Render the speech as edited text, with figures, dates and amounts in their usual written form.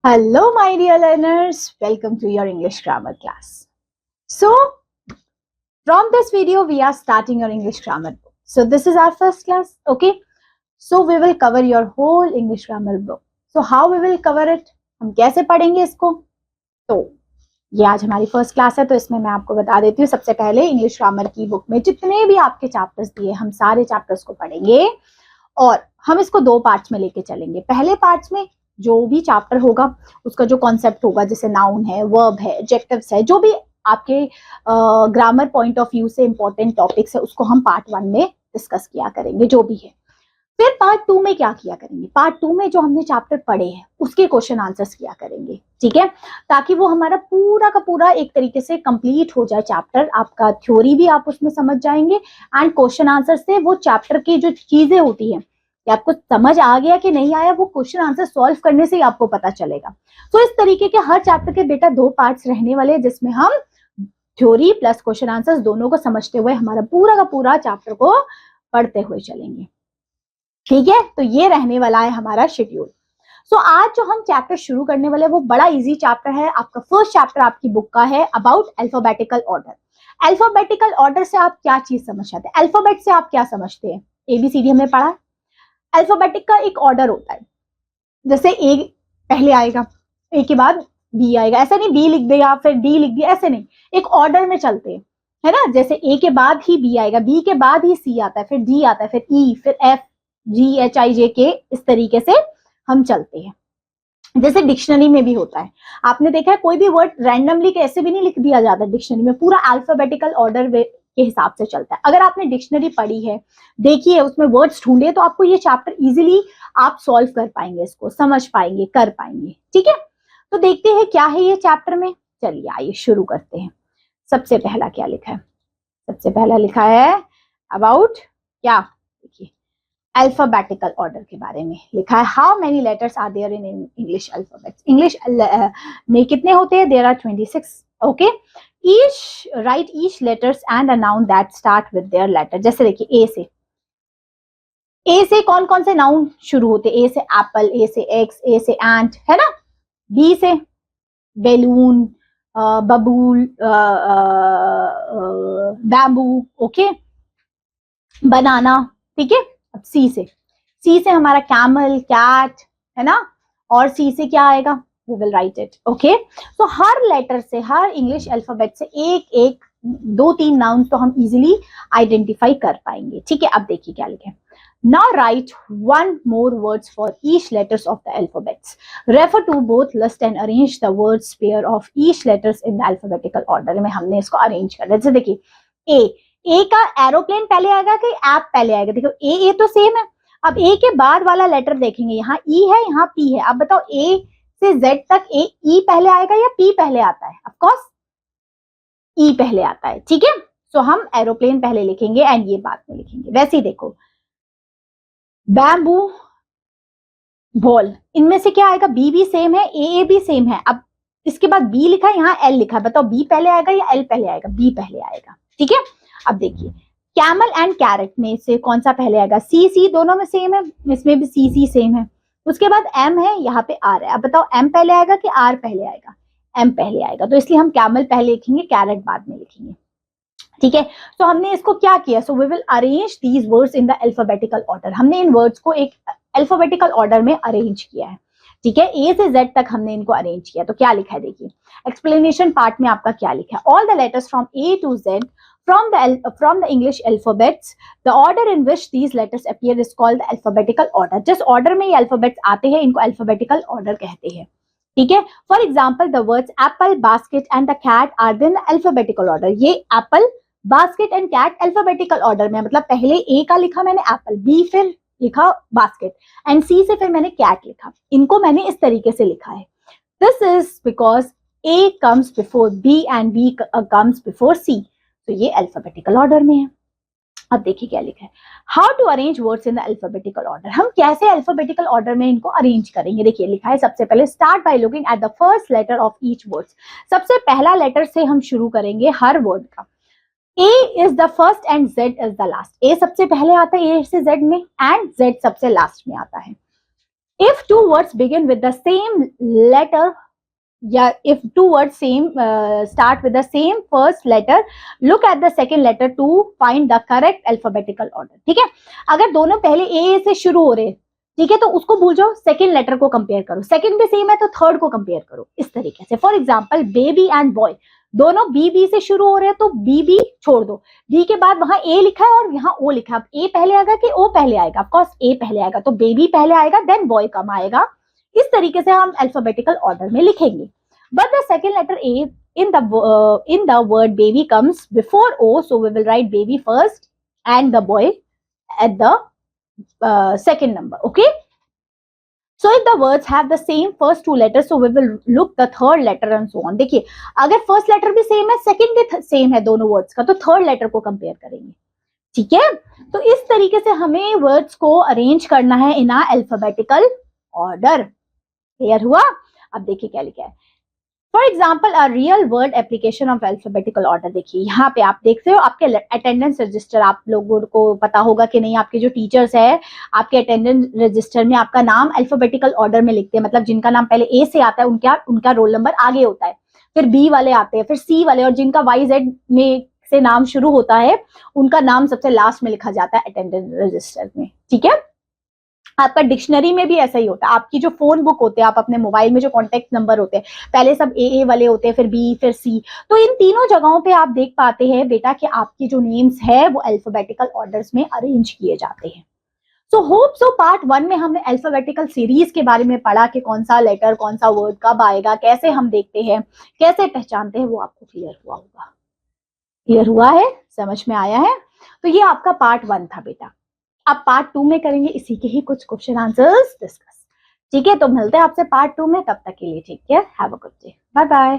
Hello, my dear learners. Welcome to your English grammar class. So, from this video, we are starting your English grammar book. So, this is our first class. Okay. So, we will cover your whole English grammar book. So, how we will cover it? हम कैसे पढ़ेंगे इसको? तो ये आज हमारी first class है, तो इसमें मैं आपको बता देती हूँ। सबसे पहले इंग्लिश ग्रामर की बुक में जितने भी आपके चैप्टर्स दिए, हम सारे चैप्टर्स को पढ़ेंगे और हम इसको दो पार्ट्स में लेके चलेंगे। पहले पार्ट्स में जो भी चैप्टर होगा उसका जो कॉन्सेप्ट होगा, जैसे नाउन है, वर्ब है, एडजेक्टिव्स है, जो भी आपके ग्रामर पॉइंट ऑफ व्यू से इंपॉर्टेंट टॉपिक्स है, उसको हम पार्ट 1 में डिस्कस किया करेंगे, जो भी है। फिर पार्ट 2 में क्या किया करेंगे? पार्ट 2 में जो हमने चैप्टर पढ़े हैं उसके क्वेश्चन आंसर्स किया करेंगे, ठीक है, ताकि वो हमारा पूरा का पूरा एक तरीके से कंप्लीट हो जाए चैप्टर। आपका थ्योरी भी आप उसमें समझ जाएंगे एंड क्वेश्चन आंसर से वो चैप्टर की जो चीजें होती हैं कि आपको समझ आ गया कि नहीं आया, वो क्वेश्चन आंसर सॉल्व करने से ही आपको पता चलेगा। तो इस तरीके के हर चैप्टर के बेटा 2 पार्ट्स रहने वाले, जिसमें हम थ्योरी प्लस क्वेश्चन आंसर्स दोनों को समझते हुए हमारा पूरा का पूरा चैप्टर को पढ़ते हुए चलेंगे, ठीक है। तो ये रहने वाला है हमारा शेड्यूल। सो आज जो हम चैप्टर शुरू करने वाले हैं वो बड़ा इजी चैप्टर है। आपका फर्स्ट चैप्टर आपकी बुक का है about alphabetical order. Alphabetical order से आप क्या चीज समझ आते हैं? अल्फाबेट से आप क्या समझते हैं? ABCD हमने पढ़ा। अल्फाबेटिक का एक ऑर्डर होता है, जैसे ए पहले आएगा, ए के बाद बी आएगा, ऐसा नहीं बी लिख दिया फिर डी लिख दिया, ऐसे नहीं, एक ऑर्डर में चलते हैं, है ना। जैसे ए के बाद ही बी आएगा, बी के बाद ही सी आता है, फिर डी आता है, फिर ई, फिर एफ, GHIJK, इस तरीके से हम चलते हैं। जैसे डिक्शनरी में भी होता है, आपने देखा है कोई भी वर्ड रैंडमली कैसे भी नहीं लिख दिया जाता डिक्शनरी में, पूरा अल्फाबेटिकल ऑर्डर के हिसाब से चलता है। अगर आपने डिक्शनरी पढ़ी है, देखी है, उसमें वर्ड्स ढूंढे, तो आपको ये चैप्टर इजीली आप सॉल्व कर पाएंगे, इसको समझ पाएंगे, कर पाएंगे, ठीक है। तो देखते हैं क्या है ये चैप्टर में। चलिए आइए शुरू करते हैं। सबसे पहला क्या लिखा है? सबसे पहला लिखा है अबाउट क्या, देखिए, अल्फाबेटिकल ऑर्डर के बारे में लिखा है। How many letters are there in English alphabets? English में कितने होते हैं? There are 26। Okay, each write each letters and a noun that start with their letter. जैसे देखिए ए से कौन कौन से नाउन शुरू होते हैं? ए से एप्पल, ए से एक्स, ए से एंट, है ना। बी से बैलून, बबूल, बैम्बू, ओके, बनाना, ठीक है। अब सी से हमारा कैमल, कैट, है ना। और सी से क्या आएगा? We will write it, okay. तो हर लेटर से, हर इंग्लिश अल्फाबेट से एक एक 2-3 नाउन तो हम इजीली आइडेंटिफाई कर पाएंगे, ठीक है। अब देखिए क्या लिखे। Now write one more words for each letters of the alphabets. Refer to both list and arrange the words pair of each letters in the alphabetical order. में हमने इसको अरेंज कर दिया। जैसे देखिए ए का एरोप्लेन पहले आएगा कि ऐप पहले आएगा? देखो ए तो सेम है। अब ए के बाद वाला लेटर देखेंगे, यहाँ ई है, यहाँ पी है। अब बताओ ए से जेड तक ई पहले आएगा या पी पहले आता है? ऑफ कोर्स ई पहले आता है, ठीक है। सो हम एरोप्लेन पहले लिखेंगे एंड ये बाद में लिखेंगे। वैसे ही देखो बैम्बू, बॉल, इनमें से क्या आएगा? बी भी सेम है, ए भी सेम है। अब इसके बाद बी लिखा है, यहाँ एल लिखा है, बताओ बी पहले आएगा या एल पहले आएगा? बी पहले आएगा, ठीक है। अब देखिए कैमल एंड कैरेट में से कौन सा पहले आएगा? सी दोनों में सेम है, इसमें भी सी सेम है। उसके बाद एम है, यहाँ पे आर है। अब बताओ एम पहले आएगा कि आर पहले आएगा? एम पहले आएगा, तो इसलिए हम कैमल पहले लिखेंगे, कैरेट बाद में लिखेंगे, ठीक है। तो हमने इसको क्या किया? So we will arrange these words in the alphabetical order. हमने इन वर्ड्स को एक अल्फाबेटिकल ऑर्डर में अरेंज किया है, ठीक है। ए से जेड तक हमने इनको अरेंज किया। तो क्या लिखा है देखिए, एक्सप्लेनेशन पार्ट में आपका क्या लिखा है? All the letters from A to Z from the English alphabets, the order in which these letters appear is called the alphabetical order. जिस ऑर्डर में ये अल्फाबेट्स आते हैं, इनको अल्फाबेटिकल ऑर्डर कहते हैं, ठीक है। For example the words apple, basket and the cat are in alphabetical order. ये apple, basket and cat alphabetical order में, मतलब पहले ए का लिखा मैंने एप्पल, बी फिर लिखा बास्केट एंड सी से फिर मैंने कैट लिखा। इनको मैंने इस तरीके से लिखा है। This is because A comes before B and B comes before C. तो ये अल्फाबेटिकल ऑर्डर में है। अब देखिए क्या लिखा है, how to arrange words in the alphabetical order. हम कैसे अल्फाबेटिकल ऑर्डर में इनको अरेंज करेंगे? देखिए लिखा है, सबसे पहले start by looking at the first letter of each words. सबसे पहला लेटर से हम शुरू करेंगे हर वर्ड का। A is the first and Z is the last. A सबसे पहले आता है A से Z में एंड Z सबसे लास्ट में आता है। If two words begin with the same letter, yeah, if two words start with the same first letter, look at the second letter to find the correct alphabetical order. ठीक है, अगर दोनों पहले ए से शुरू हो रहे, ठीक है, तो उसको भूल जाओ, सेकंड लेटर को कंपेयर करो, सेकंड भी सेम है तो थर्ड को कंपेयर करो, इस तरीके से. For example baby and boy, दोनों बी से शुरू हो रहे हैं तो बी छोड़ दो, बी के बाद वहां ए लिखा है और यहाँ ओ लिखा है. अब ए पहले आएगा कि ओ पहले आएगा? ऑफ कोर्स ए पहले आएगा, तो बेबी पहले आएगा देन बॉय कम आएगा. इस तरीके से हम अल्फाबेटिकल ऑर्डर में लिखेंगे. But the second letter A in the word baby comes before O, so we will write baby first and the boy at the second number. Okay. So if the words have the same first two letters, so we will look the third letter and so on. देखिए, अगर first letter भी same है, second भी same है दोनों words का, तो third letter को compare करेंगे. ठीक है, तो इस तरीके से हमें words को arrange करना है in a alphabetical order. Clear हुआ? अब देखिए क्या लिखा है. For example a real word application of alphabetical order. देखिए यहाँ पे आप देखते हो आपके अटेंडेंस रजिस्टर, आप लोगों को पता होगा कि नहीं, आपके जो टीचर्स है आपके अटेंडेंस रजिस्टर में आपका नाम अल्फाबेटिकल ऑर्डर में लिखते हैं. मतलब जिनका नाम पहले ए से आता है उनका रोल नंबर आगे होता है, फिर बी वाले आते हैं, फिर सी वाले, और जिनका YZ में से नाम शुरू होता है उनका नाम सबसे लास्ट में लिखा जाता है अटेंडेंस रजिस्टर में. ठीक है, आपका डिक्शनरी में भी ऐसा ही होता है. आपकी जो फोन बुक होते हैं, आप अपने मोबाइल में जो कॉन्टेक्ट नंबर होते हैं, पहले सब ए वाले होते हैं, फिर बी, फिर सी. तो इन तीनों जगहों पे आप देख पाते हैं बेटा कि आपकी जो नेम्स है वो अल्फाबेटिकल ऑर्डर्स में अरेंज किए जाते हैं. सो होप सो पार्ट 1 में हमने अल्फाबेटिकल सीरीज के बारे में पढ़ा कि कौन सा लेटर, कौन सा वर्ड कब आएगा, कैसे हम देखते हैं, कैसे पहचानते हैं, वो आपको क्लियर हुआ होगा. क्लियर हुआ है? समझ में आया है? तो ये आपका पार्ट 1 था बेटा. अब पार्ट 2 में करेंगे इसी के ही कुछ क्वेश्चन आंसर्स डिस्कस. ठीक है, तो मिलते हैं आपसे पार्ट 2 में. तब तक के लिए ठीक है, have a good day, bye bye.